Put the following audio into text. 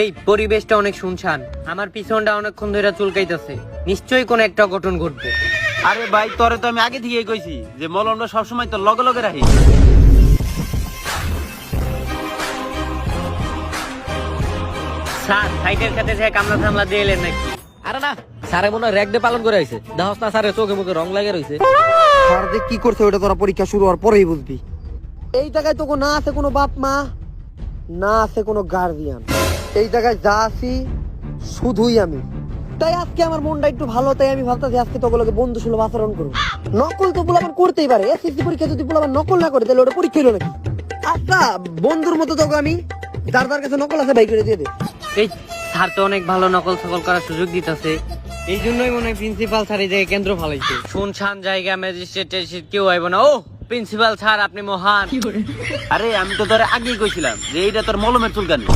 এই পরিবেশটা অনেক শুনশান, আমার পিছনটা অনেকক্ষণ ধরে চুলকাইতেছে, নিশ্চয়ই কোন একটা অঘটন ঘটবে। আরে ভাই তোরে তো আমি আগে থেকেই কইছি যে মলমটা সবসময় তোর লগে লগে রাখি। স্যার সাইডের খাতে যে কামলা থামলা দিয়ে এলেন নাকি? আরে না, স্যারে মনে হয় র্যাক ডে পালন করে আইছে। দেখছ না স্যারের চোখে মুখে রং লাগে রইছে। স্যার যে কি করছে ওটা তোরা পরীক্ষা শুরু হওয়ার পরেই বুঝবি। এই জায়গায় তো না আছে কোনো বাপ মা, না আছে কোনো গার্ডিয়ান, এই জায়গায় যা আছি শুধুই আমি। তাই আজকে আমার মনটা একটু ভালো, তাই আমি ভাবতেছি আজকে তোগুলোকে বন্ধু সুলভ আচরণ করবো। নকল তো পোলাপান করতেই পারে, এসএসসি পরীক্ষা যদি পোলাপান নকল না করে তাহলে ওটা পরীক্ষা হলো নাকি? আচ্ছা বন্ধুর মতো তোকে আমি যার যার কাছে নকল আছে বাই করে দিয়ে দে। এই স্যার তো অনেক ভালো নকল সকল করার সুযোগ দিতেছে, এই জন্যই মনে হয় প্রিন্সিপাল স্যার এই জায়গায় কেন্দ্র ফালাইছে। শুনশান জায়গা, ম্যাজিস্ট্রেট কেউ আইব না। ও প্রিন্সিপাল স্যার আপনি মহান। আরে আমি তো তোরে আগেই কইছিলাম যে এইটা তোর মলমের চুলকানি।